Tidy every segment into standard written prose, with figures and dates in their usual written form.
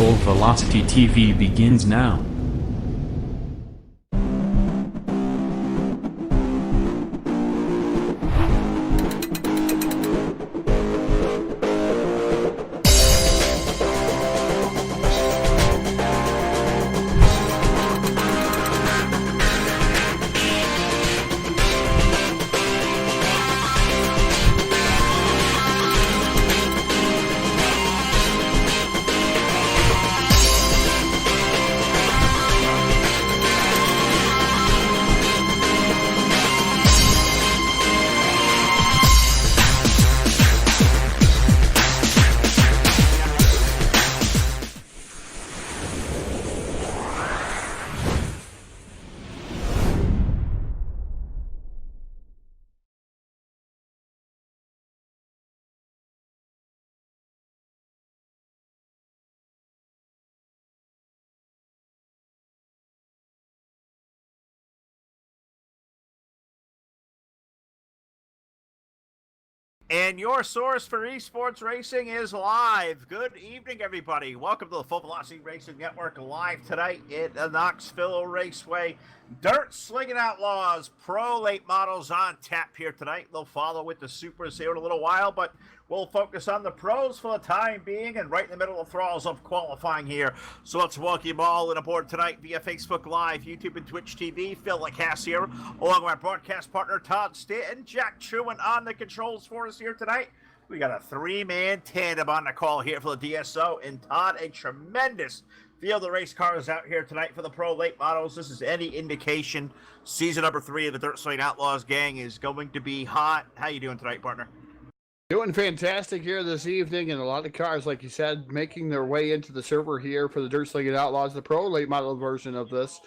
Full Velocity TV begins now. And your source for esports racing is live. Good evening, everybody. Welcome to the Full Velocity Racing Network live tonight at the Knoxville Raceway. Dirt Slingin Outlaws Pro Late Models on tap here tonight. They'll follow with the Supers here in a little while, but we'll focus on the pros for the time being and right in the middle of thralls of qualifying here. So let's welcome you all in aboard tonight via Facebook Live, YouTube, and Twitch TV. Phil Lacasse here, along with our broadcast partner Todd Stanton, Jack Truman on the controls for us here tonight. We got a three-man tandem on the call here for the DSO, and Todd, a tremendous field of race cars out here tonight for the Pro Late Models. This is any indication season number 3 of the Dirt Slingin Outlaws gang is going to be hot. How you doing tonight, partner? Doing fantastic here this evening, and a lot of cars, like you said, making their way into the server here for the Dirt Slingin Outlaws, the Pro Late Model version of this.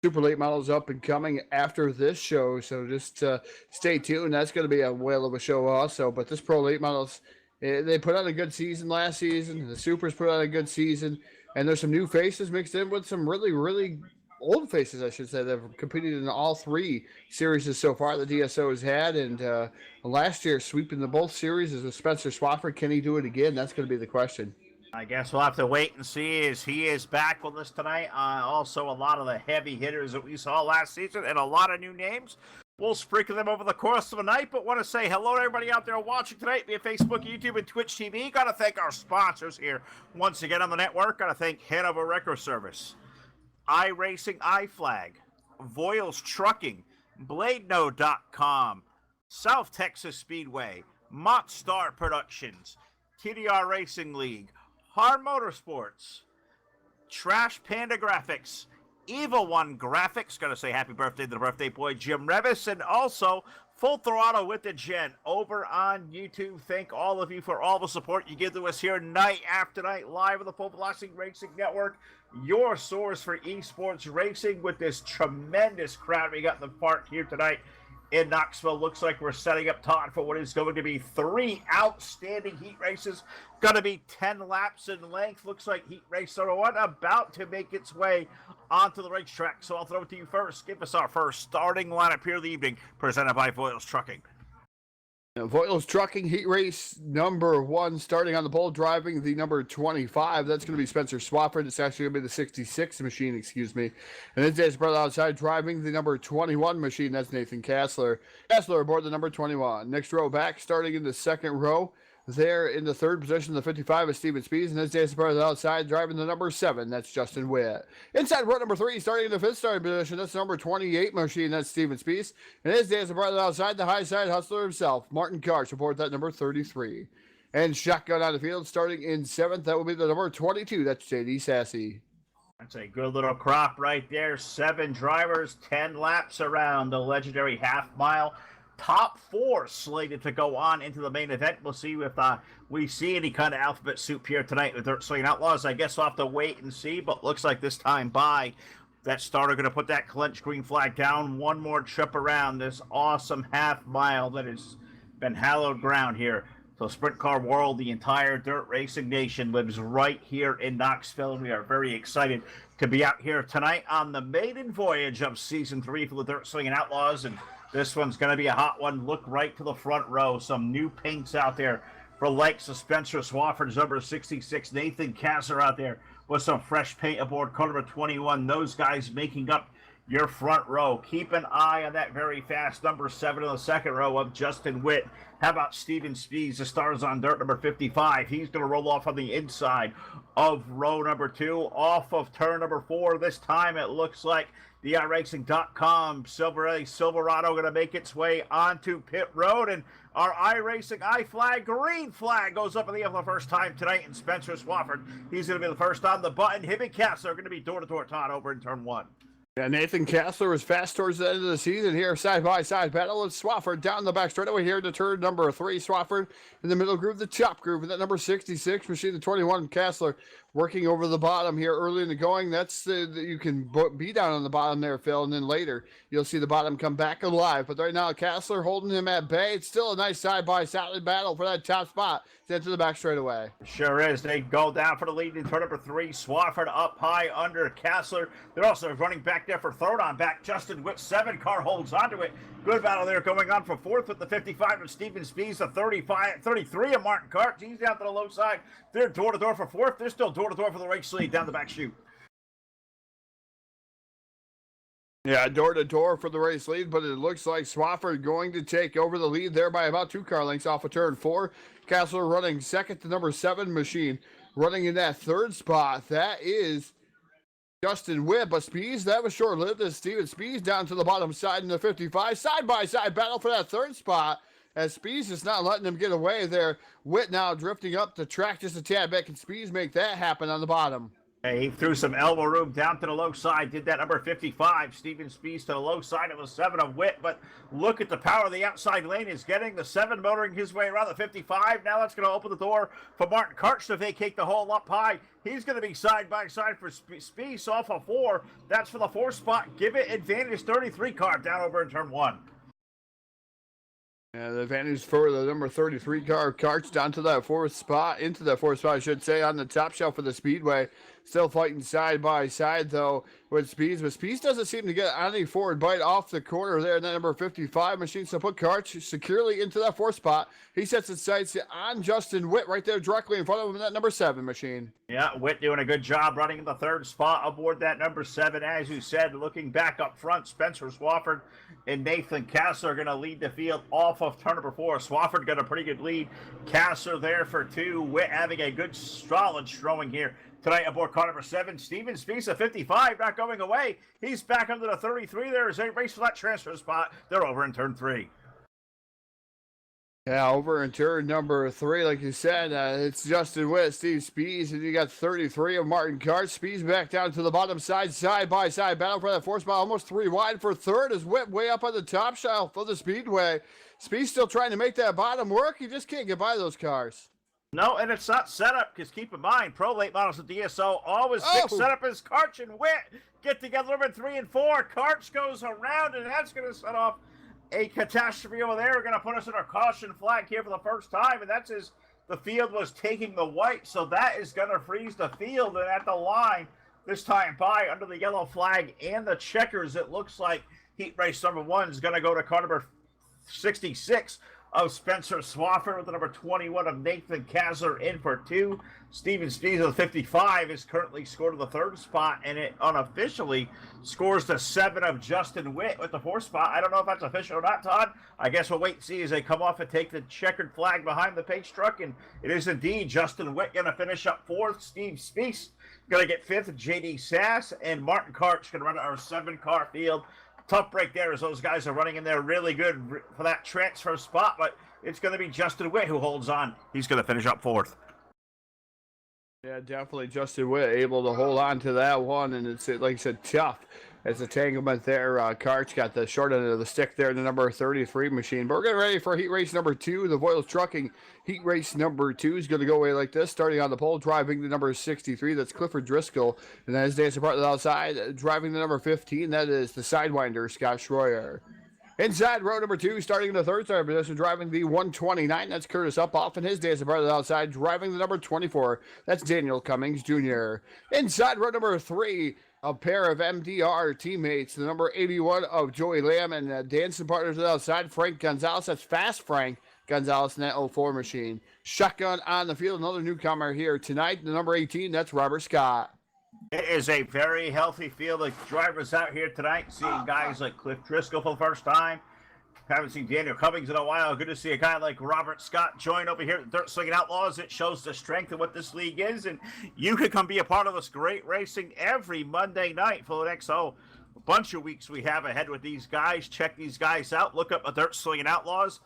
Super Late Models up and coming after this show, so just stay tuned. That's going to be a whale of a show also, but this Pro Late Models, they put on a good season last season. The Supers put on a good season, and there's some new faces mixed in with some really, really old faces, I should say, that have competed in all 3 series so far the DSO has had, and last year sweeping the both series is with Spencer Swafford. Can he do it again? That's going to be the question. I guess we'll have to wait and see as he is back with us tonight. Also, a lot of the heavy hitters that we saw last season and a lot of new names. We'll sprinkle them over the course of the night, but want to say hello to everybody out there watching tonight via Facebook, YouTube, and Twitch TV. Got to thank our sponsors here once again on the network. Got to thank Hanover Record Service, iRacing iFlag, Voiles Trucking, BladeNode.com, South Texas Speedway, Montstar Productions, TDR Racing League, Hard Motorsports, Trash Panda Graphics, Evil One Graphics, gotta say happy birthday to the birthday boy Jim Revis, and also Full Throttle with the Gen over on YouTube. Thank all of you for all the support you give to us here night after night live on the Full Velocity Racing Network, your source for esports racing with this tremendous crowd we got in the park here tonight in Knoxville. Looks like we're setting up Todd for what is going to be 3 outstanding heat races. Going to be 10 laps in length. Looks like heat race number 1 about to make its way onto the racetrack. So I'll throw it to you first. Give us our first starting lineup here of the evening, presented by Voiles Trucking. Voiles Trucking heat race number 1, starting on the pole, driving the number 25. That's going to be Spencer Swafford. It's actually going to be the 66 machine, excuse me. And then his brother outside driving the number 21 machine. That's Nathan Kassler. Kassler aboard the number 21. Next row back, starting in the second row. There in the third position, the 55 is Steven Spees, and his Jason brother outside driving the number 7. That's Justin Witt. Inside row number 3, starting in the 5th starting position, that's number 28 machine. That's Steven Spees, and his Jason brother outside, the high side hustler himself, Martin Karch, aboard that number 33. And shotgun on the field, starting in 7th, that will be the number 22. That's JD Sassy. That's a good little crop right there. 7 drivers, 10 laps around the legendary half mile. Top 4 slated to go on into the main event. We'll see if we see any kind of alphabet soup here tonight with Dirt Slingin Outlaws. I guess we'll have to wait and see, but looks like this time by that starter going to put that clenched green flag down. One more trip around this awesome half mile that has been hallowed ground here. So Sprint Car World, the entire dirt racing nation lives right here in Knoxville, and we are very excited to be out here tonight on the maiden voyage of Season 3 for the Dirt Slingin Outlaws, and this one's going to be a hot one. Look right to the front row. Some new paints out there for likes of Spencer Swafford's number 66. Nathan Kassler out there with some fresh paint aboard car number 21. Those guys making up your front row. Keep an eye on that very fast number 7 in the second row of Justin Witt. How about Steven Spees, the Stars on Dirt, number 55? He's going to roll off on the inside of row number 2, off of turn number 4. This time it looks like the iRacing.com Silverado going to make its way onto pit road, and our iRacing I-Flag green flag goes up in the air for the first time tonight, and Spencer Swafford, he's going to be the first on the button. Him and Castle are going to be door-to-door, Todd, over in turn 1. Yeah, Nathan Kessler was fast towards the end of the season here. Side-by-side battle with Swafford down the back straightaway here to turn number 3. Swafford in the middle groove, the top groove, with that number 66, machine the 21. Kessler working over the bottom here early in the going. That's you can be down on the bottom there, Phil, and then later you'll see the bottom come back alive. But right now, Kessler holding him at bay. It's still a nice side-by-side battle for that top spot. Then to the back straightaway. Sure is. They go down for the lead in turn number 3. Swafford up high under Kessler. They're also running back there for third on back. Justin Witt, 7 car holds onto it. Good battle there going on for fourth with the 55 of Steven Spees, the 33 of Martin Karch. He's down to the low side. They're door-to-door for fourth. They're still door-to-door for the race lead down the back chute. Yeah, door-to-door for the race lead, but it looks like Swafford going to take over the lead there by about 2 car lengths off of turn 4. Kessler running second to number 7 machine. Running in that third spot, that is Justin Witt, but Spees, that was short-lived as Steven Spees down to the bottom side in the 55. Side-by-side battle for that third spot as Spees is not letting him get away there. Witt now drifting up the track just a tad bit. Can Spees make that happen on the bottom? He threw some elbow room down to the low side, did that number 55. Steven Spees to the low side of the 7 of Witt, but look at the power of the outside lane is getting. The 7 motoring his way around the 55. Now that's going to open the door for Martin Karch to vacate the hole up high. He's going to be side by side for Spees off of 4. That's for the 4 spot. Give it advantage 33 car down over in turn 1. Yeah, the advantage for the number 33 car, Karch down to that 4th spot, into that 4th spot, I should say, on the top shelf for the Speedway. Still fighting side by side, though, with Spees. But Spees doesn't seem to get any forward bite off the corner there. And that number 55 machine, so put Karch securely into that 4th spot. He sets his sights on Justin Witt right there directly in front of him in that number 7 machine. Yeah, Witt doing a good job running in the 3rd spot aboard that number 7. As you said, looking back up front, Spencer Swafford and Nathan Kessler are going to lead the field off of turn number 4. Swafford got a pretty good lead. Kessler there for 2. Witt having a good solid throwing here tonight aboard car number 7. Steven Spees at 55, not going away. He's back under the 33 there as they race for that transfer spot. They're over in turn 3. Yeah, over in turn number 3, like you said, it's Justin Witt, Steve Spees, and you got 33 of Martin Karch. Spees back down to the bottom side, side-by-side battle for that 4th spot, almost 3 wide for 3rd as Witt way up on the top shelf of the Speedway. Spees still trying to make that bottom work. He just can't get by those cars. No, and it's not set up, because keep in mind, Pro Late Models of DSO always set up as Karch and Witt get together over 3 and 4. Karch goes around, and that's going to set off a catastrophe over there. We're going to put us in our caution flag here for the first time, and that's as the field was taking the white, so that is going to freeze the field. And at the line, this time by under the yellow flag and the checkers, it looks like heat race number 1 is going to go to car number 66 of Spencer Swafford with the number 21 of Nathan Kessler in for 2. Steven Spees of the 55 is currently scored to the 3rd spot, and it unofficially scores the 7 of Justin Witt with the 4th spot. I don't know if that's official or not, Todd. I guess we'll wait and see as they come off and take the checkered flag behind the pace truck, and it is indeed Justin Witt going to finish up 4th. Steve Spees going to get 5th. J.D. Sass and Martin Karch going to run our 7-car field. Tough break there as those guys are running in there really good for that transfer spot, but it's going to be Justin Witt who holds on. He's going to finish up 4th. Yeah, definitely Justin Witt able to hold on to that one, and it's, like I said, tough. As entanglement there, Karch got the short end of the stick there in the number 33 machine. But we're getting ready for heat race number 2. The Voiles Trucking heat race number 2 is going to go away like this. Starting on the pole, driving the number 63, that's Clifford Driscoll. And then as dancing part of the outside, driving the number 15, that is the Sidewinder, Scott Schroyer. Inside row number 2, starting in the 3rd starting position, driving the 129, that's Curtis Upoff, and his dancing part of the outside, driving the number 24, that's Daniel Cummings Jr. Inside row number 3, a pair of MDR teammates, the number 81 of Joey Lamb, and dancing partners to the outside, Frank Gonzalez, that's Fast Frank Gonzalez in that 04 machine. Shotgun on the field, another newcomer here tonight, the number 18, that's Robert Scott. It is a very healthy field of drivers out here tonight. Seeing guys like Cliff Driscoll for the first time. Haven't seen Daniel Cummings in a while. Good to see a guy like Robert Scott join over here at the Dirt Slingin Outlaws. It shows the strength of what this league is. And you can come be a part of this great racing every Monday night for the next, a bunch of weeks we have ahead with these guys. Check these guys out. Look up the Dirt Slingin Outlaws.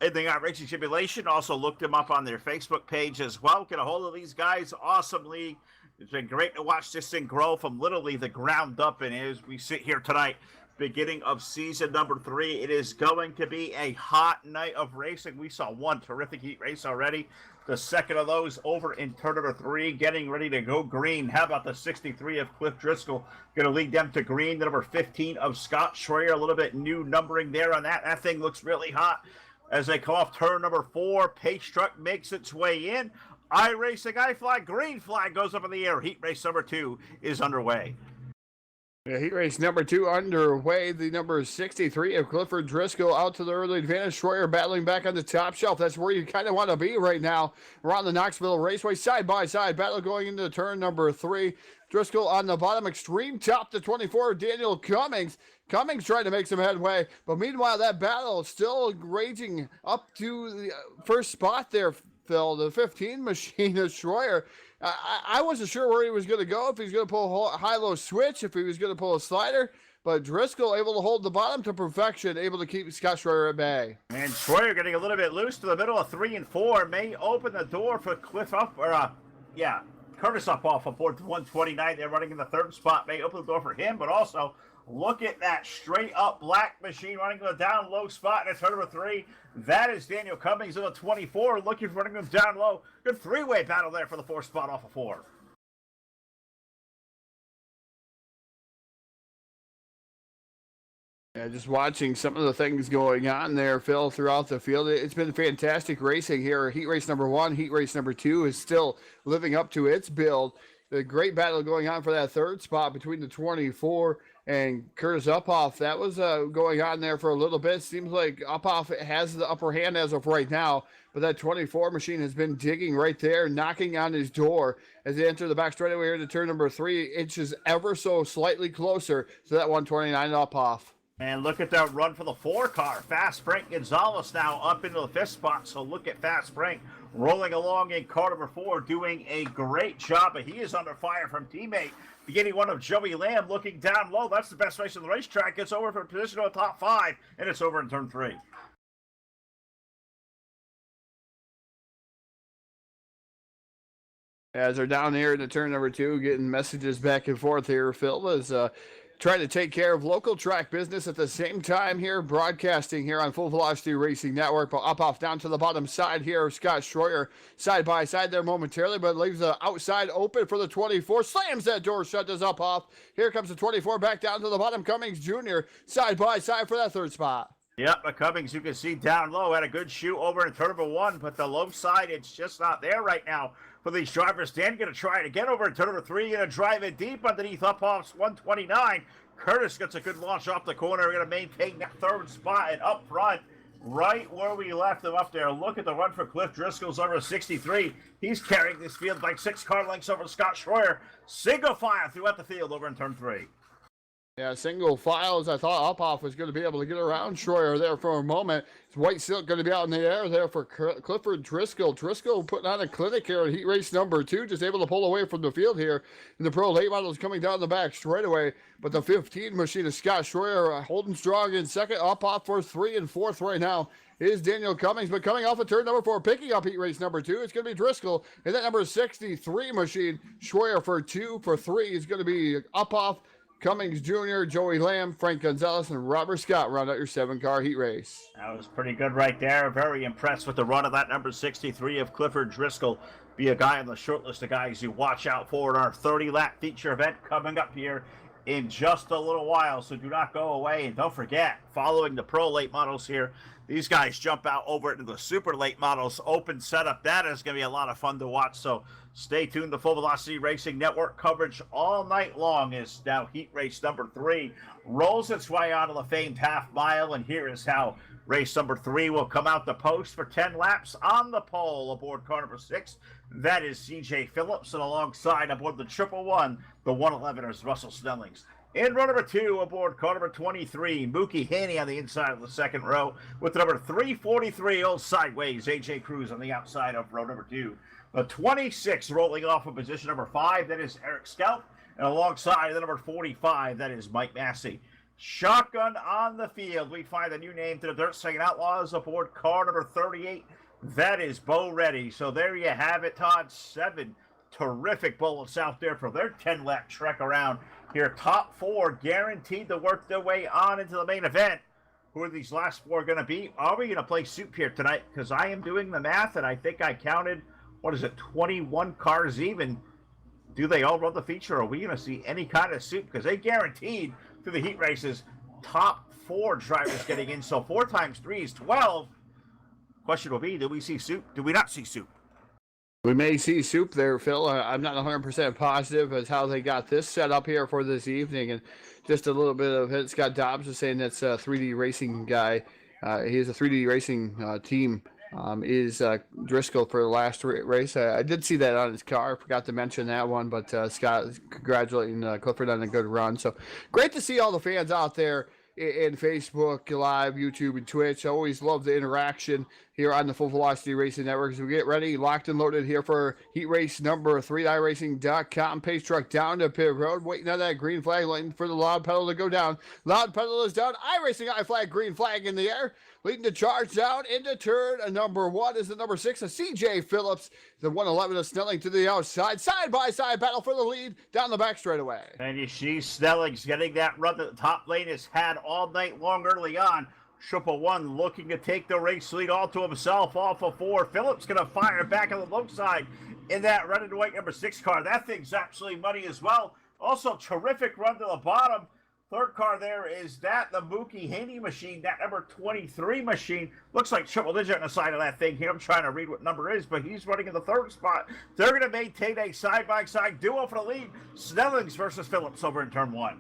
And they got Racing Simulation. Also look them up on their Facebook page as well. Get a hold of these guys. Awesome league. It's been great to watch this thing grow from literally the ground up. And as we sit here tonight, beginning of season number 3, it is going to be a hot night of racing. We saw one terrific heat race already. The second of those over in turn number 3, getting ready to go green. How about the 63 of Cliff Driscoll? Going to lead them to green. The number 15 of Scott Schroyer. A little bit new numbering there on that. That thing looks really hot. As they come off turn number 4, Pace Truck makes its way in. I racing, I flag, green flag goes up in the air. Heat race number 2 is underway. Yeah, heat race number 2 underway. The number 63 of Clifford Driscoll out to the early advantage. Schroyer battling back on the top shelf. That's where you kind of want to be right now. Around the Knoxville Raceway, side-by-side battle going into turn number 3. Driscoll on the bottom, extreme top to 24, Daniel Cummings. Cummings trying to make some headway, but meanwhile that battle is still raging up to the first spot there, Phil. The 15 machine of Schroyer. I wasn't sure where he was going to go, if he was going to pull a high-low switch, if he was going to pull a slider, but Driscoll able to hold the bottom to perfection, able to keep Scott Schroyer at bay. And Schroyer getting a little bit loose to the middle of 3 and 4 may open the door for Cliff up, or Curtis up off aboard 129. They're running in the 3rd spot, may open the door for him, but also look at that straight up black machine running to the down low spot in turn number 3. That is Daniel Cummings in the 24, looking for running them down low. Good 3-way battle there for the 4th spot off of 4. Yeah, just watching some of the things going on there, Phil, throughout the field. It's been fantastic racing here. Heat race number 1, heat race number 2 is still living up to its build. The great battle going on for that 3rd spot between the 24 and Curtis Uphoff. That was going on there for a little bit. Seems like Uphoff has the upper hand as of right now, but that 24 machine has been digging right there, knocking on his door as they enter the back straightaway here to turn number 3, inches ever so slightly closer to that 129 Uphoff. And look at that run for the 4 car. Fast Frank Gonzalez now up into the 5th spot. So look at Fast Frank rolling along in car number 4, doing a great job. But he is under fire from teammate. Beginning one of Joey Lamb looking down low. That's the best race in the racetrack. Gets over for a position on the top 5. And it's over in turn 3. As they're down here in the turn number 2, getting messages back and forth here, Phil is trying to take care of local track business at the same time here, broadcasting here on Full Velocity Racing Network. But Uphoff down to the bottom side here. Scott Schroyer side by side there momentarily, but leaves the outside open for the 24. Slams that door shut, does Uphoff. Here comes the 24 back down to the bottom. Cummings Jr. side by side for that 3rd spot. Yep, but Cummings, you can see down low, had a good shoot over in turn number 1, but the low side, it's just not there right now for these drivers. Dan going to try it again over in turn number 3, going to drive it deep underneath Uphoff's 129. Curtis gets a good launch off the corner. We're going to maintain that 3rd spot, and up front, right where we left him up there. Look at the run for Cliff Driscoll's over 63. He's carrying this field like 6 car lengths over Scott Schroyer. Single file throughout the field over in turn 3. Yeah, single files. I thought Uphoff was going to be able to get around Schroyer there for a moment. It's White Silk going to be out in the air there for Clifford Driscoll. Driscoll putting on a clinic here in heat race number 2, just able to pull away from the field here. And the Pro late models coming down the back straight away. But the 15 machine of Scott Schroyer holding strong in second. Uphoff for 3 and 4th right now is Daniel Cummings. But coming off of turn number 4, picking up heat race number 2, it's going to be Driscoll. And that number 63 machine, Schroyer for 2, for 3 is going to be Uphoff, Cummings Jr., Joey Lamb, Frank Gonzalez, and Robert Scott round out your 7-car heat race. That was pretty good right there. Very impressed with the run of that number 63 of Clifford Driscoll. Be a guy on the short list of guys you watch out for in our 30-lap feature event coming up here in just a little while. So do not go away. And don't forget, following the Pro late models here, these guys jump out over into the Super late models open setup. That is going to be a lot of fun to watch. So stay tuned. The Full Velocity Racing Network coverage all night long is now heat race number 3 rolls its way onto the famed half mile. And here is how Race number 3 will come out the post for 10 laps on the pole aboard car number 6. That is CJ Phillips, and alongside aboard the 111, the 111 is Russell Snellings. In row number 2, aboard car number 23, Mookie Haney on the inside of the second row, with number 343, old sideways, AJ Cruz on the outside of row number 2. The 26 rolling off of position number 5, that is Eric Scout, and alongside the number 45, that is Mike Massey. Shotgun on the field. We find a new name to the Dirt Slingin Outlaws aboard car number 38. That is Bo Reddy. So there you have it, Todd. 7 terrific bullets out there for their 10-lap trek around here. Top 4 guaranteed to work their way on into the main event. Who are these last 4 going to be? Are we going to play soup here tonight? Because I am doing the math, and I think I counted, 21 cars even. Do they all run the feature? Are we going to see any kind of soup? Because they guaranteed through the heat races, top 4 drivers getting in. So 4 times 3 is 12. Question will be, do we see soup? Do we not see soup? We may see soup there, Phil. I'm not 100% positive as how they got this set up here for this evening. And just a little bit of it. Scott Dobbs is saying that's a 3D racing guy. He has a 3D racing team. Is Driscoll for the last race. I did see that on his car. Forgot to mention that one, but Scott congratulating Clifford on a good run. So great to see all the fans out there in Facebook Live, YouTube, and Twitch. I always love the interaction here on the Full Velocity Racing Network as we get ready, locked and loaded here for heat race number 3, iRacing.com. Pace truck down to pit road, waiting on that green flag, waiting for the loud pedal to go down. Loud pedal is down. iRacing, I flag, green flag in the air. Leading the charge down into turn number 1 is the number 6 of CJ Phillips. The 111 is Snelling to the outside. Side-by-side battle for the lead down the back straightaway. And you see Snelling's getting that run that the top lane has had all night long early on. 111 looking to take the race lead all to himself off of 4. Phillips going to fire back on the low side in that red and white number 6 car. That thing's absolutely money as well. Also, terrific run to the bottom. Third car there is that the Mookie Haney machine, that number 23 machine. Looks like triple digit on the side of that thing here. I'm trying to read what number it is, but he's running in the 3rd spot. They're going to maintain a side-by-side duo for the lead. Snellings versus Phillips over in turn 1.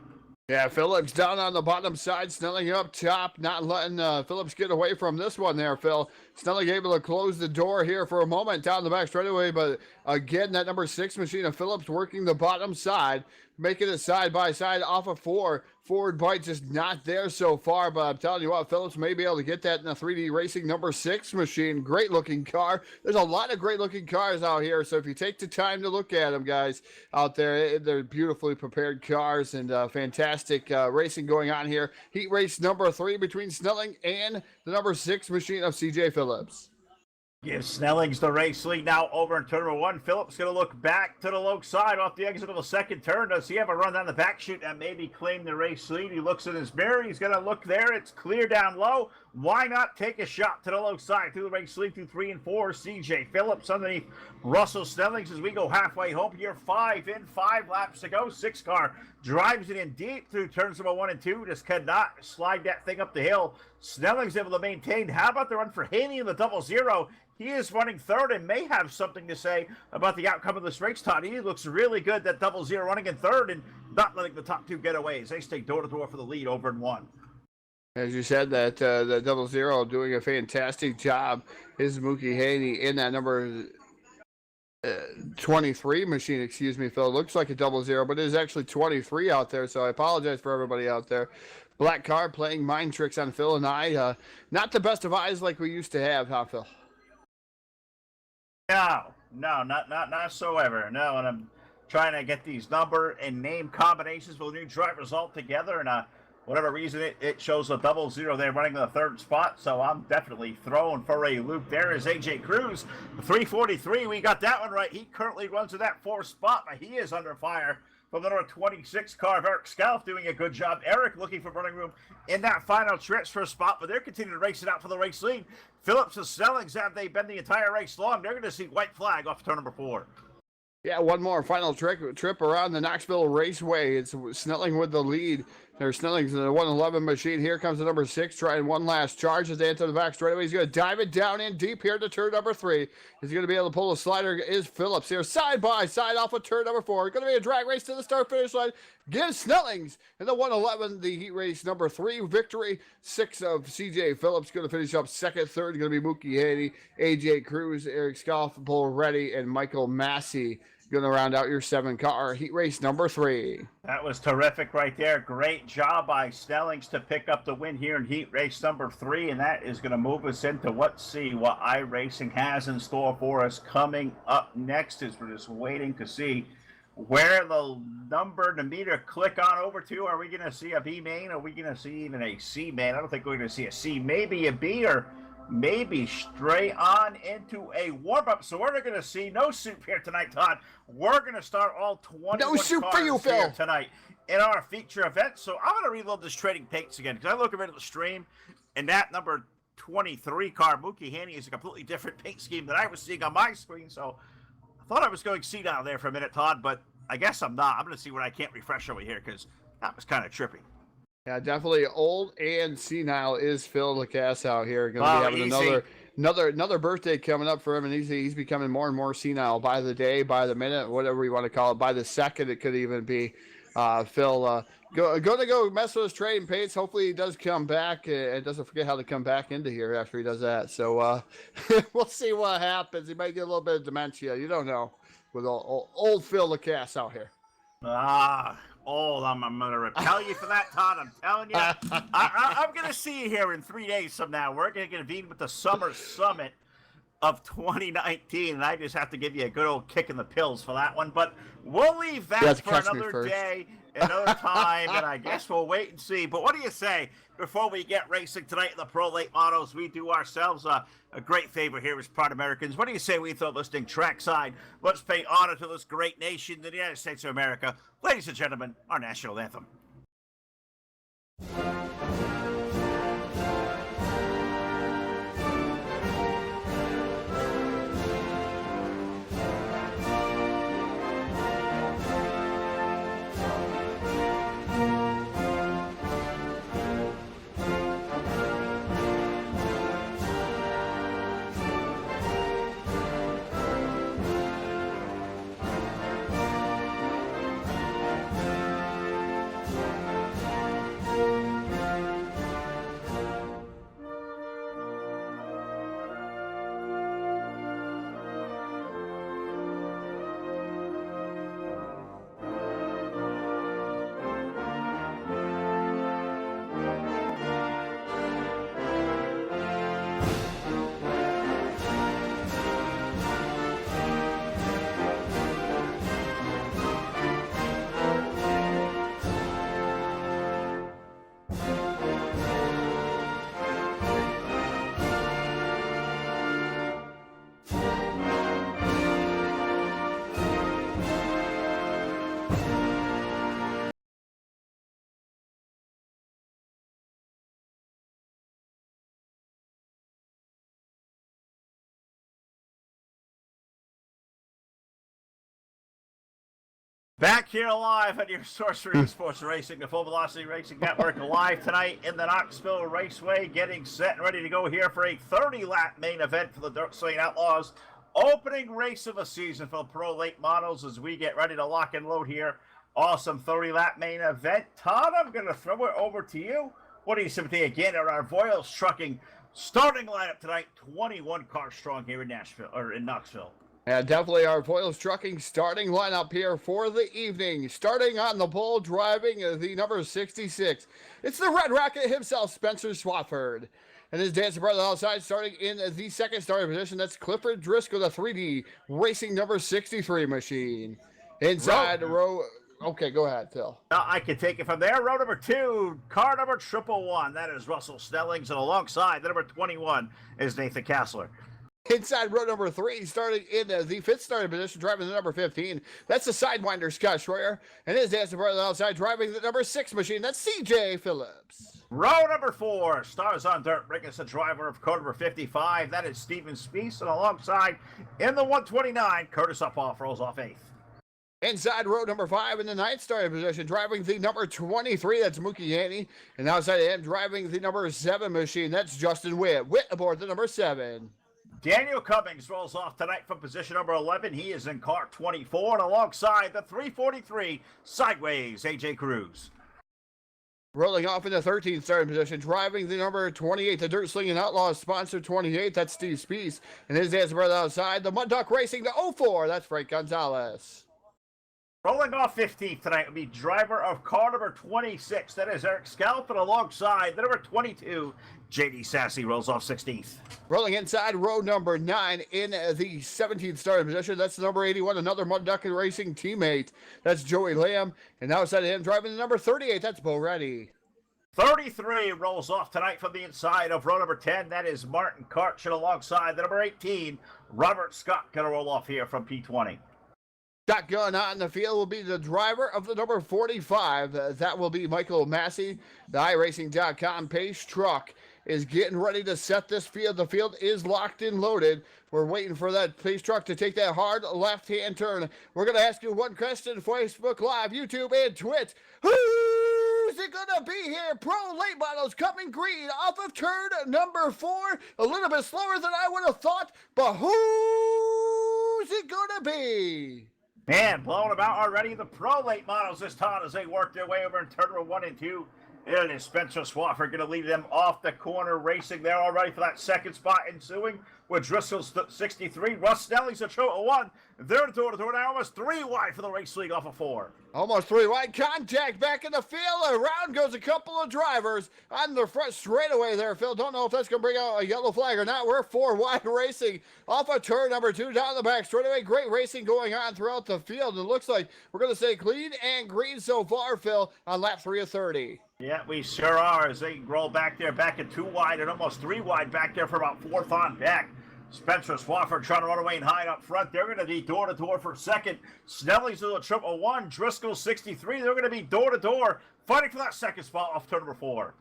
Yeah, Phillips down on the bottom side, Snelling up top, not letting Phillips get away from this one there, Phil. Snelling able to close the door here for a moment down the back straightaway, but again, that number 6 machine of Phillips working the bottom side, making it side-by-side off of 4. Forward bite just not there so far, but I'm telling you what, Phillips may be able to get that in the 3D Racing number 6 machine. Great-looking car. There's a lot of great-looking cars out here, so if you take the time to look at them, guys, out there, they're beautifully prepared cars and fantastic racing going on here. Heat race number 3 between Snelling and the number 6 machine of CJ Phillips. Gives Snellings the race lead now over in turn number 1. Phillips going to look back to the low side off the exit of the second turn. Does he have a run down the back chute and maybe claim the race lead? He looks in his mirror. He's going to look there. It's clear down low. Why not take a shot to the low side through the race lead through 3 and 4? CJ Phillips underneath Russell Snellings as we go halfway home here. 5 in, 5 laps to go. 6 car drives it in deep through turns number 1 and 2. Just cannot slide that thing up the hill. Snellings able to maintain. How about the run for Haney in the 00? He is running 3rd and may have something to say about the outcome of this race, Todd. He looks really good, that 00 running in 3rd and not letting the top 2 get away as they stay door-to-door for the lead over in 1. As you said, that the 00 doing a fantastic job is Mookie Haney in that number 23 machine, excuse me, Phil. Looks like a 00, but it is actually 23 out there, so I apologize for everybody out there. Black car playing mind tricks on Phil and I. Not the best of eyes like we used to have, huh, Phil? No, not so ever. No, and I'm trying to get these number and name combinations for the new drivers all together, and whatever reason it shows a 00 there running in the 3rd spot, so I'm definitely throwing for a loop. There is AJ Cruz, 343. We got that one right. He currently runs in that 4th spot, but he is under fire from the number 26 car of Eric Scalf doing a good job. Eric looking for running room in that final transfer spot, but they're continuing to race it out for the race lead. Phillips and Snellings, have they been the entire race long? They're going to see white flag off turn number 4. Yeah, one more final trip around the Knoxville Raceway. It's Snelling with the lead There's Snelling's in the 111 machine. Here comes the number 6, trying one last charge as they enter the back straightaway. He's going to dive it down in deep here to turn number 3. He's going to be able to pull the slider. Is Phillips here side by side off of turn number 4. Going to be a drag race to the start-finish line. Gives Snelling's in the 111 the heat race number 3 victory. 6 of CJ Phillips going to finish up second. Third going to be Mookie Haney, AJ Cruz, Eric Scoff, Bull Reddy, and Michael Massey. Going to round out your 7-car heat race number 3. That was terrific right there. Great job by Snellings to pick up the win here in heat race number 3, and that is going to move us into what iRacing has in store for us coming up next. Is we're just waiting to see where the number, the meter click on over to. Are we going to see a B main? Are we going to see even a C main? I don't think we're going to see a C, maybe a B, or maybe straight on into a warm-up. So we're going to see no soup here tonight, Todd. We're going to start all 21 no soup cars for you, Phil, tonight in our feature event. So I'm going to reload this trading paints again because I look over at the stream, and that number 23 car, Mookie Haney, is a completely different paint scheme than I was seeing on my screen. So I thought I was going C down there for a minute, Todd, but I guess I'm not. I'm going to see what I can't refresh over here because that was kind of trippy. Yeah, definitely old and senile is Phil Lacasse out here. Going to be having another birthday coming up for him, and he's becoming more and more senile by the day, by the minute, whatever you want to call it, by the second. It could even be. Phil going to go mess with his trading paints. Hopefully he does come back and doesn't forget how to come back into here after he does that. So we'll see what happens. He might get a little bit of dementia. You don't know with old Phil Lacasse out here. Old. I'm going to repel you for that, Todd. I'm telling you. I'm going to see you here in 3 days from now. We're going to convene with the Summer Summit of 2019, and I just have to give you a good old kick in the pills for that one. But we'll leave that for another day, another time, and I guess we'll wait and see. But what do you say? Before we get racing tonight in the Pro Late Models, we do ourselves a great favor here as proud Americans. What do you say we throw this thing trackside? Let's pay honor to this great nation, the United States of America. Ladies and gentlemen, our national anthem. Back here live at your Sorcery Sports Racing, the Full Velocity Racing Network, live tonight in the Knoxville Raceway, getting set and ready to go here for a 30-lap main event for the Dirt Slingin Outlaws. Opening race of the season for the Pro Late Models as we get ready to lock and load here. Awesome 30-lap main event. Todd, I'm going to throw it over to you. What do you sympathy again at our Voiles Trucking starting lineup tonight? 21 cars strong here in Nashville or in Knoxville. And definitely our Voiles Trucking starting lineup here for the evening. Starting on the pole, driving the number 66. It's the Red Rocket himself, Spencer Swafford. And his dancing brother outside, starting in the second starting position. That's Clifford Driscoll, the 3D Racing number 63 machine. Inside row. Okay, go ahead, Phil. I can take it from there. Row number 2, car number 111. That is Russell Snellings. And alongside, the number 21 is Nathan Kassler. Inside row number 3, starting in the fifth starting position, driving the number 15. That's the Sidewinder, Scott Schroyer. And his dancing brother outside, driving the number 6 machine. That's CJ Phillips. Row number 4, Stars on Dirt, bringing us the driver of car number 55. That is Steven Spiess. And alongside, in the 129, Curtis Uphoff rolls off 8th. Inside row number 5 in the 9th starting position, driving the number 23, that's Mookie Yanni. And outside of him, driving the number 7 machine, that's Justin Witt. Witt aboard the number 7. Daniel Cummings rolls off tonight from position number 11. He is in car 24, and alongside the 343 sideways, AJ Cruz. Rolling off in the 13th starting position, driving the number 28, the Dirt Slingin Outlaws sponsor 28, that's Steve Spees. And his dad's brother outside, the Mud Duck Racing, the 04, that's Frank Gonzalez. Rolling off 15th tonight will be driver of car number 26. That is Eric Scalp, and alongside the number 22, JD Sassy rolls off 16th. Rolling inside row number 9 in the 17th starting position, that's the number 81, another Mud Duck Racing teammate. That's Joey Lamb. And outside of him, driving the number 38, that's Bo Reddy. 33 rolls off tonight from the inside of row number 10. That is Martin Karch, and alongside the number 18, Robert Scott, going to roll off here from P20. Shotgun on the field will be the driver of the number 45. That will be Michael Massey. The iRacing.com pace truck is getting ready to set this field. The field is locked and loaded. We're waiting for that pace truck to take that hard left-hand turn. We're going to ask you one question, Facebook Live, YouTube, and Twitch. Who's it going to be here? Pro Late Models coming green off of turn number 4. A little bit slower than I would have thought, but who's it going to be? Man, blowing about already. The Pro Late Models this time as they work their way over in turn number 1 and 2. It is Spencer Swafford going to lead them off the corner, racing there already for that second spot ensuing with Driscoll's 63. Russ Snelling's a show at 1. They're door-to-door now, almost 3 wide for the race league off of 4. Almost 3 wide. Contact back in the field. Around goes a couple of drivers on the front straightaway there, Phil. Don't know if that's going to bring out a yellow flag or not. We're 4 wide racing off of turn number 2 down the back straightaway. Great racing going on throughout the field. It looks like we're going to stay clean and green so far, Phil, on lap 3 of 30. Yeah, we sure are as they roll back there, back at 2 wide and almost 3 wide back there for about 4th on back. Spencer Swafford trying to run away and hide up front. They're going to be door-to-door for second. Snelling's a triple 1. Driscoll 63. They're going to be door-to-door fighting for that second spot off turn number 4.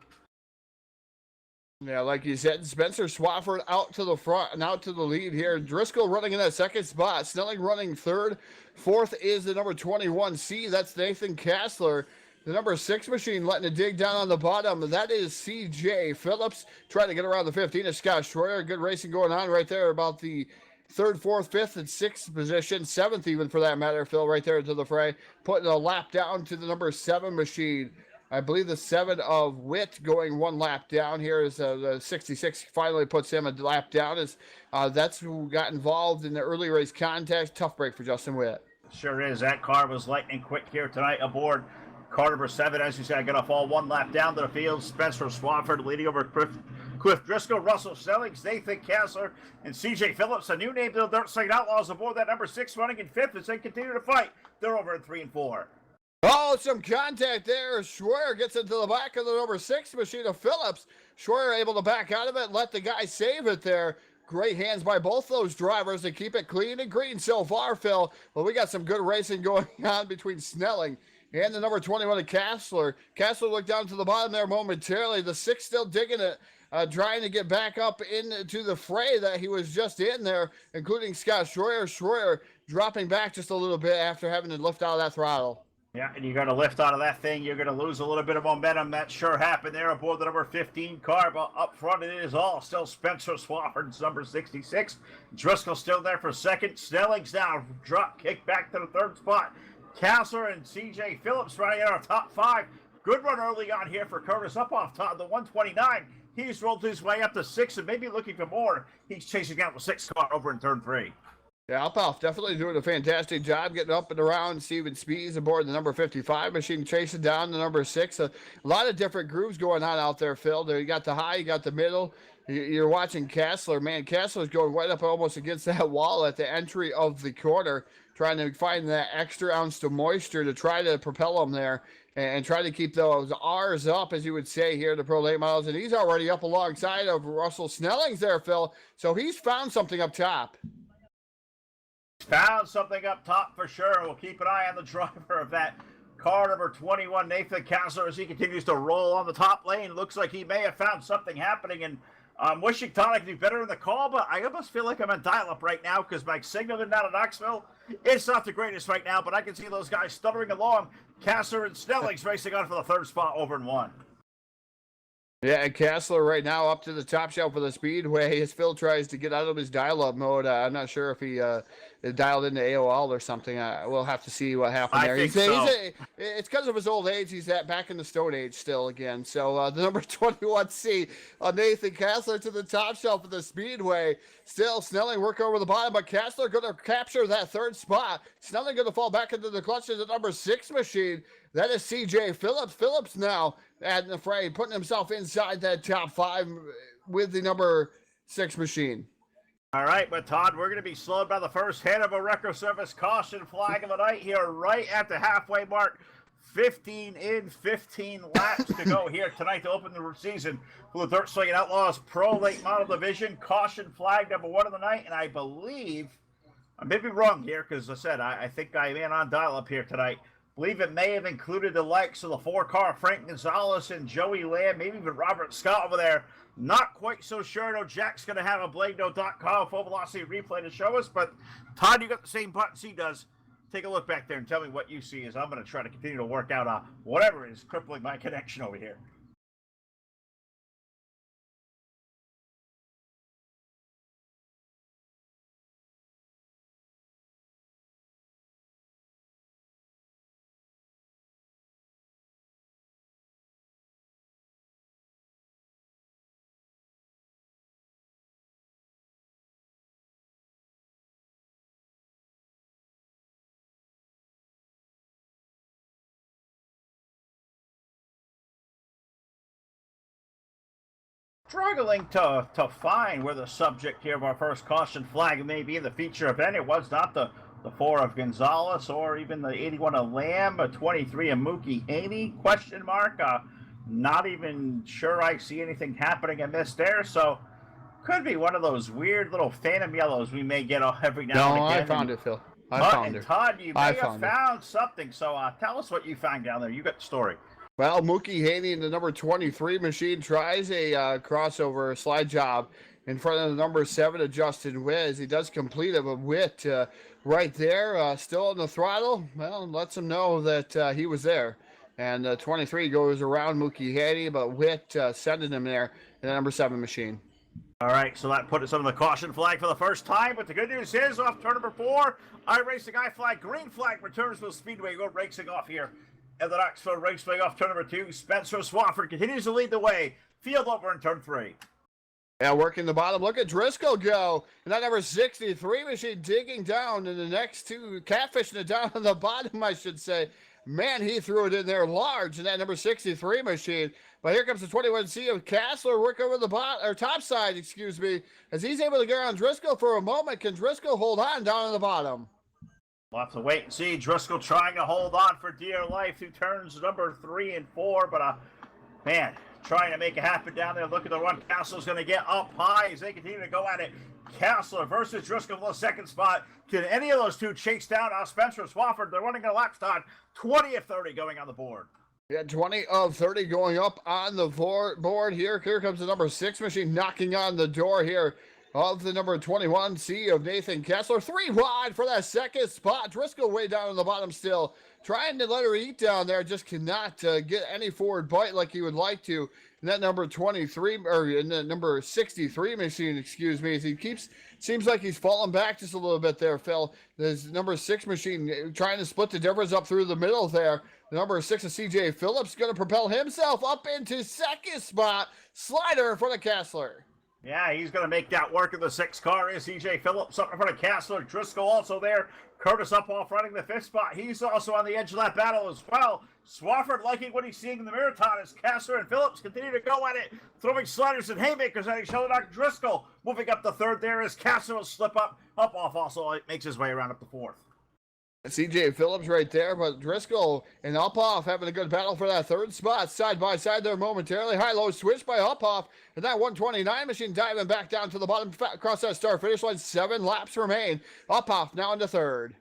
Yeah, like you said, Spencer Swafford out to the front and out to the lead here. Driscoll running in that second spot. Snelling running third. 4th is the number 21C. That's Nathan Kassler. The number 6 machine letting it dig down on the bottom. That is CJ Phillips trying to get around the 15 of Scott Schroyer. Good racing going on right there about the 3rd, 4th, 5th, and 6th position. 7th even for that matter, Phil, right there into the fray. Putting a lap down to the number 7 machine. I believe the 7 of Witt going 1 lap down here as the 66 finally puts him a lap down. As that's who got involved in the early race contest. Tough break for Justin Witt. Sure is. That car was lightning quick here tonight aboard car number 7, as you said, I got to fall 1 lap down to the field. Spencer Swafford leading over Cliff Driscoll, Russell Snellings, Nathan Kassler, and CJ Phillips. A new name to the Dirt Slingin Outlaws aboard that number 6 running in 5th as they continue to fight. They're over in 3 and 4. Oh, some contact there. Schroyer gets into the back of the number 6 machine of Phillips. Schroyer able to back out of it, let the guy save it there. Great hands by both those drivers to keep it clean and green so far, Phil. Well, we got some good racing going on between Snelling and the number 21 of Kassler. Kassler looked down to the bottom there momentarily. The 6 still digging it, trying to get back up into the fray that he was just in there, including Scott Schroyer. Schroyer dropping back just a little bit after having to lift out of that throttle. Yeah, and you're going to lift out of that thing. You're going to lose a little bit of momentum. That sure happened there aboard the number 15 car, but up front it is all still Spencer Swafford's number 66. Driscoll still there for second. Snelling's now drop kick back to the 3rd spot. Kassler and CJ Phillips running in our top 5. Good run early on here for Curtis up off top. The 129, he's rolled his way up to 6 and maybe looking for more. He's chasing out the 6 car over in turn 3. Yeah, Alpoff definitely doing a fantastic job getting up and around. Steven Spees aboard the number 55 machine, chasing down the number 6. A lot of different grooves going on out there, Phil. There you got the high, you got the middle. You're watching Kassler. Man, Kassler's going right up almost against that wall at the entry of the corner, trying to find that extra ounce of moisture to try to propel him there and try to keep those R's up, as you would say here, the Pro Late Models. And he's already up alongside of Russell Snellings there, Phil. So he's found something up top. Found something up top for sure. We'll keep an eye on the driver of that car number 21, Nathan Kassler, as he continues to roll on the top lane. Looks like he may have found something happening, and I'm wishing Tonic could do better in the call, but I almost feel like I'm on dial-up right now because my signal in out of Knoxville It's not the greatest right now, but I can see those guys stuttering along. Kastler and Snelling's racing on for the third spot over in one. Yeah, and Kastler right now up to the top shelf of the Speedway as Phil tries to get out of his dial-up mode. I'm not sure if he dialed into AOL or something. We'll have to see what happened there. I think so. It's because of his old age. He's back in the Stone Age still again. So the number 21C, Nathan Kastler to the top shelf of the Speedway. Still Snelling working over the bottom, but Kastler going to capture that third spot. Snelling going to fall back into the clutch of the number 6 machine. That is CJ Phillips. Phillips now at the fray, putting himself inside that top 5 with the number 6 machine. All right, but Todd, we're going to be slowed by the first hit of a record service caution flag of the night here right at the halfway mark. 15 in, 15 laps to go here tonight to open the season for the Dirt Slingin Outlaws Pro Late Model Division. Caution flag number 1 of the night, and I believe, I may be wrong here because I said I think I am on dial-up here tonight. I believe it may have included the likes of the 4-car Frank Gonzalez and Joey Lamb, maybe even Robert Scott over there. Not quite so sure. No, Jack's going to have a BladeNote.com full velocity replay to show us, but Todd, you got the same buttons he does. Take a look back there and tell me what you see as I'm going to try to continue to work out whatever is crippling my connection over here. Struggling to find where the subject here of our first caution flag may be in the feature event. It was not the 4 of Gonzalez or even the 81 of Lamb, a 23 of Mookie Haney, question mark. Not even sure I see anything happening in this there, so could be one of those weird little phantom yellows we may get every now and again. I found it, Phil. I found it. Todd, you may have found something, so tell us what you found down there. You got the story. Well, Mookie Haney in the number 23 machine tries a crossover slide job in front of the number 7 of Justin Wiz. He does complete it, but Witt right there, still on the throttle. Well, lets him know that he was there. And 23 goes around Mookie Haney, but Witt sending him there in the number 7 machine. All right, so that put us under the caution flag for the first time, but the good news is off turn number 4, iRacing I flag, green flag returns to the Speedway. Go racing off here. And the Knoxville Raceway off turn number 2. Spencer Swafford continues to lead the way. Field over in turn 3. Yeah, working the bottom. Look at Driscoll go. And that number 63 machine digging down in the next 2, catfishing it down on the bottom, I should say. Man, he threw it in there large in that number 63 machine. But here comes the 21C of Kastler working over the top side, as he's able to get around Driscoll for a moment. Can Driscoll hold on down on the bottom? We'll have to wait and see. Driscoll trying to hold on for dear life through turns number 3 and 4, but man, trying to make it happen down there. Look at the run Kastler's going to get up high as they continue to go at it. Kastler versus Driscoll for the second spot. Can any of those two chase down Spencer Swafford? They're running a lap time. 20 of 30 going on the board. Yeah, 20 of 30 going up on the board here. Here comes the number 6 machine knocking on the door here of the number 21C of Nathan Kastler. 3 wide for that second spot. Driscoll way down on the bottom still. Trying to let her eat down there. Just cannot get any forward bite like he would like to. And that number 23, or in the number 63 machine, as he seems like he's falling back just a little bit there, Phil. There's number 6 machine trying to split the difference up through the middle there. The number 6 of CJ Phillips going to propel himself up into second spot. Slider in front of Kastler. Yeah, he's going to make that work in the 6 car. Is CJ Phillips up in front of Kastler. Driscoll also there. Curtis Uphoff running the 5th spot. He's also on the edge of that battle as well. Swafford liking what he's seeing in the Marathon as Kastler and Phillips continue to go at it, throwing sliders and haymakers at each other. Driscoll moving up the 3rd there as Kastler will slip up. Uphoff also makes his way around up the 4th. CJ Phillips right there, but Driscoll and Uphoff having a good battle for that 3rd spot. Side by side there momentarily. High-low switch by Uphoff. And that 129 machine diving back down to the bottom across that start finish line. 7 laps remain. Uphoff now into 3rd.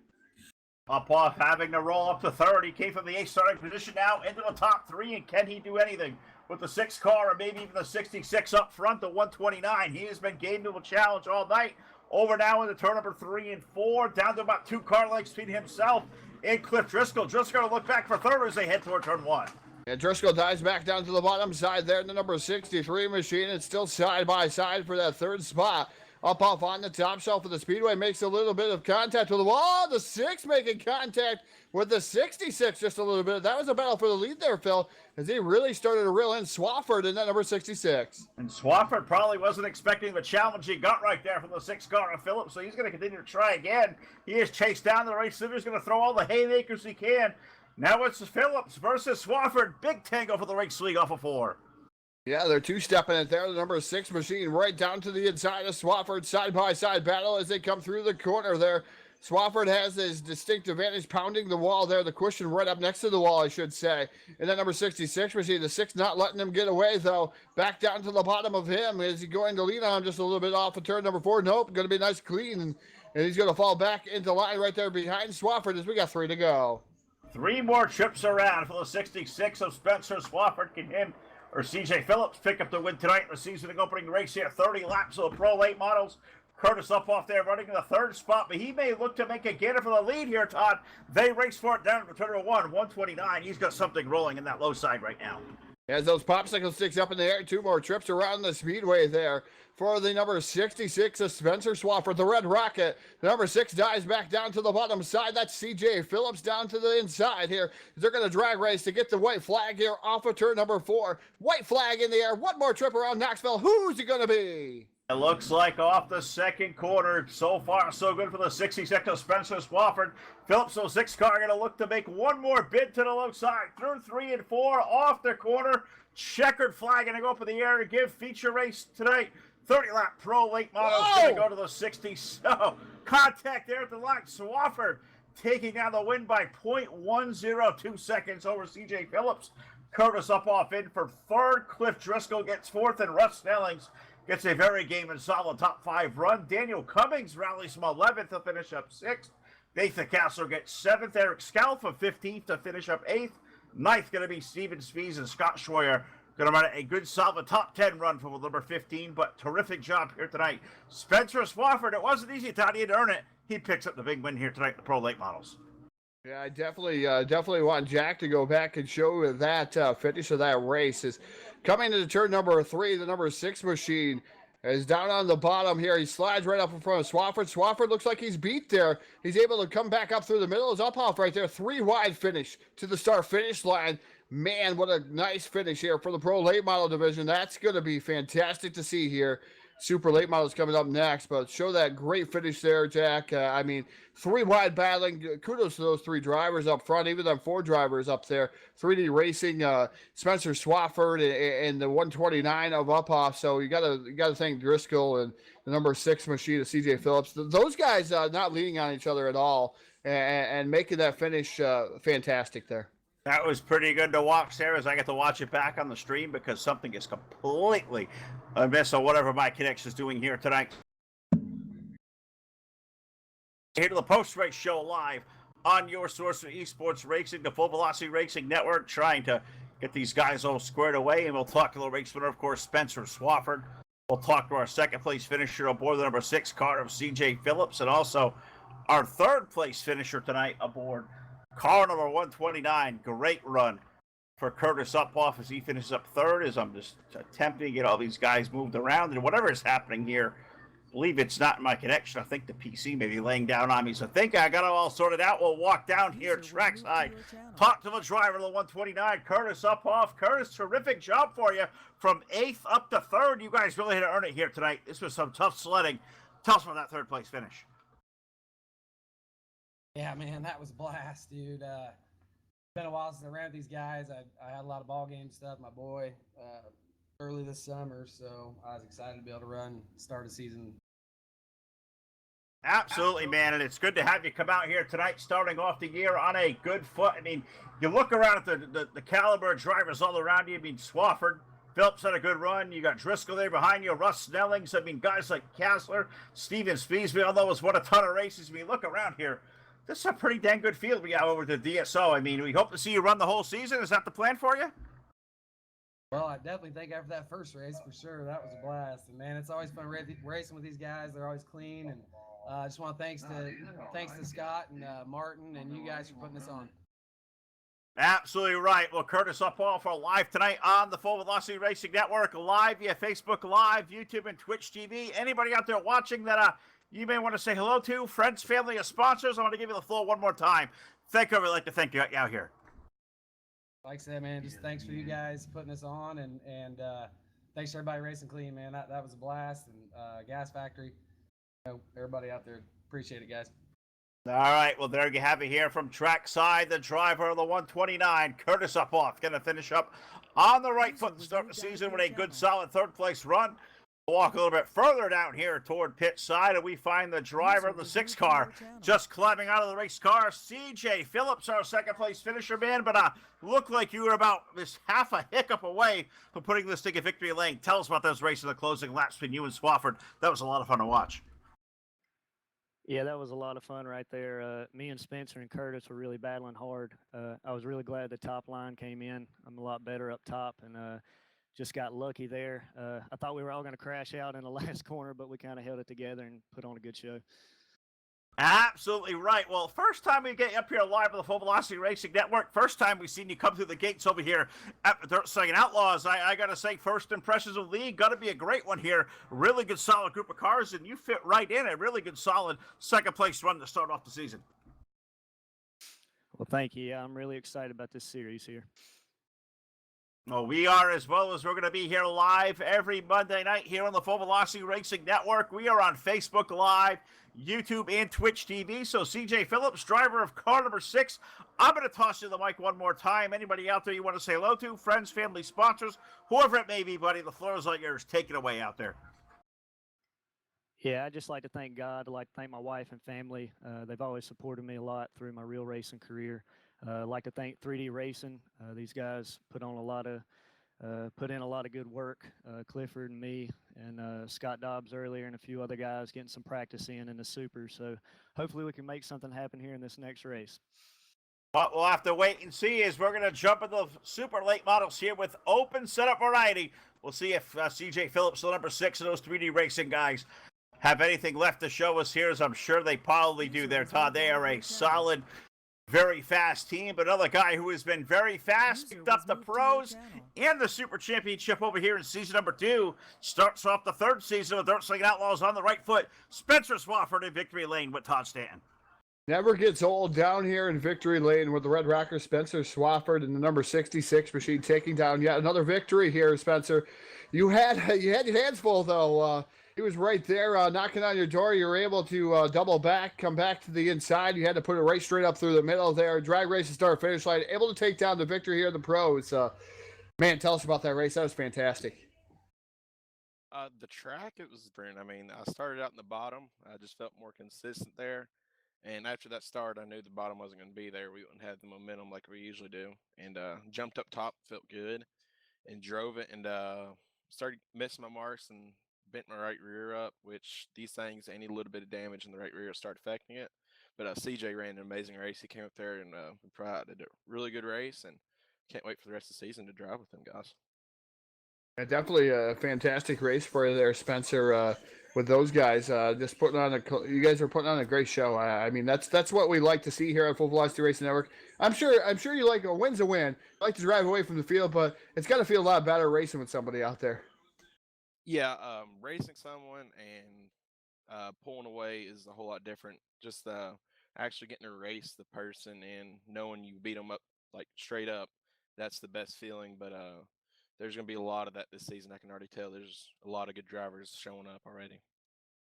Uphoff having to roll up to 3rd. He came from the 8th starting position now into the top 3. And can he do anything with the 6 car and maybe even the 66 up front, the 129? He has been game to a challenge all night. Over now into turn number 3 and 4, down to about 2 car lengths between himself and Cliff Driscoll. Driscoll to look back for third as they head toward turn 1. And Driscoll dives back down to the bottom side there in the number 63 machine. It's still side by side for that third spot. Up off on the top shelf of the Speedway, makes a little bit of contact with the wall. The 6 making contact with the 66 just a little bit. That was a battle for the lead there, Phil, as he really started to reel in Swafford in that number 66. And Swafford probably wasn't expecting the challenge he got right there from the 6 car of Phillips, so he's going to continue to try again. He is chased down the race leader. He's going to throw all the haymakers he can. Now it's Phillips versus Swafford. Big tango for the race league off of 4. Yeah, they're two-stepping it there. The number 6 machine right down to the inside of Swafford. Side-by-side battle as they come through the corner there. Swafford has his distinct advantage pounding the wall there. The cushion right up next to the wall, I should say. And that number 66 machine, the 6 not letting him get away, though. Back down to the bottom of him. Is he going to lean on him just a little bit off of turn number 4? Nope, going to be nice clean. And he's going to fall back into line right there behind Swafford as we got 3 to go. 3 more trips around for the 66 of Spencer Swafford. Can him or CJ Phillips pick up the win tonight in the season opening race here. 30 laps of the Pro Late Models. Curtis Uphoff there running in the 3rd spot, but he may look to make a gainer for the lead here, Todd. They race for it down to turn number 1, 129. He's got something rolling in that low side right now. As those popsicle sticks up in the air, 2 more trips around the Speedway there for the number 66 of Spencer Swafford, the Red Rocket. The number 6 dives back down to the bottom side. That's CJ Phillips down to the inside here. They're going to drag race to get the white flag here off of turn number 4. White flag in the air. 1 more trip around Knoxville. Who's it going to be? It looks like off the 2nd quarter. So far, so good for the 66 of Spencer Swafford. Phillips, so 6 car, going to look to make 1 more bid to the low side. Through 3 and 4, off the corner. Checkered flag going to go up in the air to give feature race tonight. 30-lap Pro Late Model going to go to the 60. So, contact there at the line. Swafford taking down the win by 0.102 seconds over CJ Phillips. Curtis Uphoff in for 3rd. Cliff Driscoll gets 4th, and Russ Snellings gets a very game and solid top 5 run. Daniel Cummings rallies from 11th to finish up 6th. Nathan Castle gets 7th. Eric Scalfa 15th to finish up 8th. 9th going to be Steven Spies, and Scott Schroyer going to run a good solid top 10 run for number 15, but terrific job here tonight. Spencer Swafford, it wasn't easy, Todd. He had to earn it. He picks up the big win here tonight in the Pro Late Models. Yeah, I definitely want Jack to go back and show that finish of that race. Is coming into turn number 3, the number 6 machine is down on the bottom here. He slides right up in front of Swafford. Swafford looks like he's beat there. He's able to come back up through the middle. It's Uphoff right there. 3 wide finish to the start-finish line. Man, what a nice finish here for the Pro Late Model division. That's going to be fantastic to see here. Super Late Models coming up next, but show that great finish there, Jack. I mean, 3 wide battling. Kudos to those 3 drivers up front, even them 4 drivers up there. 3D Racing, Spencer Swafford, and the 129 of Uphoff. So you gotta thank Driscoll and the number 6 machine of CJ Phillips. Those guys not leaning on each other at all and making that finish fantastic there. That was pretty good to watch there as I get to watch it back on the stream because something is completely amiss on whatever my connection is doing here tonight. Here to the post-race show live on your source for esports racing, the Full Velocity Racing Network, trying to get these guys all squared away. And we'll talk to the race winner, of course, Spencer Swafford. We'll talk to our 2nd place finisher aboard the number 6 car of CJ Phillips, and also our 3rd place finisher tonight aboard car number 129. Great run for Curtis Uphoff as he finishes up 3rd, as I'm just attempting to get all these guys moved around. And whatever is happening here, I believe it's not my connection. I think the PC may be laying down on me. So I think I got it all sorted out. We'll walk down here trackside, talk to the driver of the 129, Curtis Uphoff. Curtis, terrific job for you. From 8th up to 3rd, you guys really had to earn it here tonight. This was some tough sledding. Tell us about that 3rd place finish. Yeah, man, that was a blast, dude. It's been a while since I ran with these guys. I had a lot of ball game stuff, my boy, early this summer, so I was excited to be able to run, start a season. Absolutely, man, and it's good to have you come out here tonight, starting off the year on a good foot. I mean, you look around at the caliber of drivers all around you. I mean, Swafford, Phillips had a good run. You got Driscoll there behind you, Russ Snellings. I mean, guys like Kassler, Steven Spies, we all know has won a ton of races. I mean, look around here. This is a pretty dang good field we got over the DSO. I mean, we hope to see you run the whole season. Is that the plan for you? Well, I definitely think after that first race, for sure, that was a blast. And man, it's always fun racing with these guys. They're always clean, and I just want to thanks to Scott and Martin and you guys for putting this on. Absolutely right. Well, Curtis Upall for live tonight on the Full Velocity Racing Network, live via Facebook Live, YouTube, and Twitch TV. Anybody out there watching that you may want to say hello to, friends, family, or sponsors, I want to give you the floor one more time. Thank you. I'd like to thank you out here. Like I said, man, just thanks for you guys putting us on, and thanks to everybody racing clean, man. That was a blast, and Gas Factory, everybody out there, appreciate it, guys. All right, well, there you have it here from trackside. The driver of the 129, Curtis Uphoff, going to finish up on the right foot to start the season with a good, solid third-place run. We'll walk a little bit further down here toward pit side, and we find the driver of the 6 car just climbing out of the race car. CJ Phillips, our second-place finisher, man, but looked like you were about this half a hiccup away from putting this thing in victory lane. Tell us about those races, the closing laps between you and Swafford. That was a lot of fun to watch. Yeah, that was a lot of fun right there. Me and Spencer and Curtis were really battling hard. I was really glad the top line came in. I'm a lot better up top, and just got lucky there. I thought we were all going to crash out in the last corner, but we kind of held it together and put on a good show. Absolutely right. Well, first time we get up here live on the Full Velocity Racing Network. First time we've seen you come through the gates over here at the Dirt Slingin Outlaws. I got to say, first impressions of the league, got to be a great one here. Really good, solid group of cars, and you fit right in. A really good, solid second-place run to start off the season. Well, thank you. Yeah, I'm really excited about this series here. Well, we are as well, as we're going to be here live every Monday night here on the Full Velocity Racing Network. We are on Facebook Live, YouTube, and Twitch TV. So CJ Phillips, driver of car number 6, I'm going to toss you the mic one more time. Anybody out there you want to say hello to, friends, family, sponsors, whoever it may be, buddy, the floor is all yours. Take it away out there. Yeah, I'd just like to thank God. I'd like to thank my wife and family. They've always supported me a lot through my real racing career. I'd like to thank 3D Racing. These guys put in a lot of good work. Clifford and me and Scott Dobbs earlier and a few other guys getting some practice in the Super. So hopefully we can make something happen here in this next race. What we'll have to wait and see is we're going to jump into the super late models here with open setup variety. We'll see if CJ Phillips, the number 6 of those 3D Racing guys, have anything left to show us here, as I'm sure they probably do there, Todd. They are a solid, very fast team, but another guy who has been very fast, picked up the pros and the Super Championship over here in season number 2. Starts off the third season of Dirt Slingin Outlaws on the right foot. Spencer Swafford in victory lane with Todd Stanton. Never gets old down here in victory lane with the Red Rocker, Spencer Swafford, and the number 66 machine taking down yet another victory here, Spencer. You had your hands full, though. He was right there knocking on your door. You were able to double back, come back to the inside. You had to put it right straight up through the middle there. Drag race to start finish line. Able to take down the victory here in the pros. Man, tell us about that race. That was fantastic. The track, it was different. I mean, I started out in the bottom. I just felt more consistent there. And after that start, I knew the bottom wasn't going to be there. We wouldn't have the momentum like we usually do. And jumped up top, felt good, and drove it, and started missing my marks and bent my right rear up, which these things, any little bit of damage in the right rear will start affecting it. But CJ ran an amazing race. He came up there and did a really good race, and can't wait for the rest of the season to drive with them guys. Yeah, definitely a fantastic race for you there, Spencer. With those guys, just putting on you guys are putting on a great show. I mean, that's what we like to see here at Full Velocity Racing Network. I'm sure you like a win's a win. You like to drive away from the field, but it's got to feel a lot better racing with somebody out there. Yeah, racing someone and pulling away is a whole lot different. Just actually getting to race the person and knowing you beat them up like straight up, that's the best feeling. But there's going to be a lot of that this season. I can already tell there's a lot of good drivers showing up already.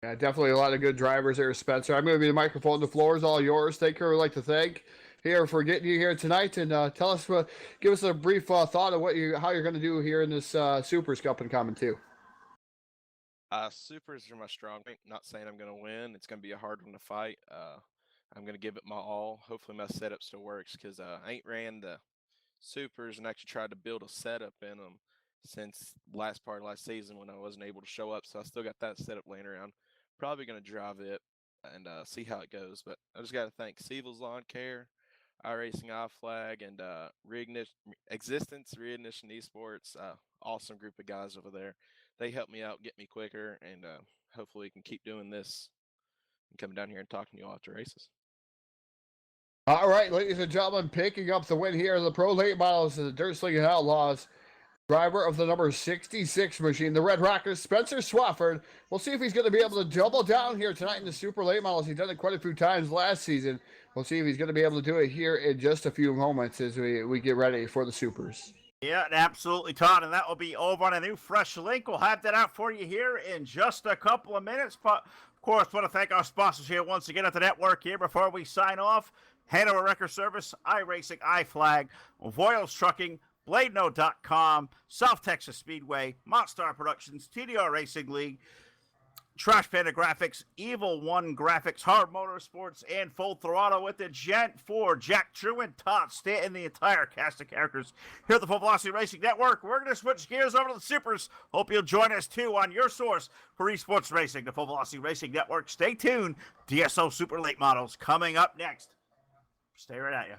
Yeah, definitely a lot of good drivers there, Spencer. I'm going to be the microphone. The floor is all yours. Thank you. I'd like to thank here for getting you here tonight, and tell us, give us a brief thought of how you're going to do here in this Supers Cup and coming too. Supers are my strong point. Not saying I'm going to win. It's going to be a hard one to fight. I'm going to give it my all. Hopefully my setup still works, because I ain't ran the Supers and actually tried to build a setup in them since last season when I wasn't able to show up. So I still got that setup laying around. Probably going to drive it and see how it goes. But I just got to thank Sievel's Lawn Care, iRacing iFlag, and Existence Reignition Esports. awesome group of guys over there. They help me out, get me quicker, and hopefully we can keep doing this and coming down here and talking to you all after races. All right, ladies and gentlemen, picking up the win here, the Pro Late Models of the Dirt Slingin Outlaws. Driver of the number 66 machine, the Red Rockers, Spencer Swafford. We'll see if he's going to be able to double down here tonight in the Super Late Models. He's done it quite a few times last season. We'll see if he's going to be able to do it here in just a few moments as we get ready for the Supers. Yeah, absolutely, Todd, and that will be over on a new fresh link. We'll have that out for you here in just a couple of minutes. But, of course, want to thank our sponsors here once again at the network here before we sign off. Hanover Record Service, iRacing, iFlag, Voiles Trucking, BladeNode.com, South Texas Speedway, Monster Productions, TDR Racing League, Trash Panda Graphics, Evil One Graphics, Hard Motorsports, and Full Throttle with the Gent 4, Jack Truman, Todd Stanton, the entire cast of characters here at the Full Velocity Racing Network. We're going to switch gears over to the Supers. Hope you'll join us, too, on your source for esports racing, the Full Velocity Racing Network. Stay tuned. DSO Super Late Models coming up next. Stay right at you.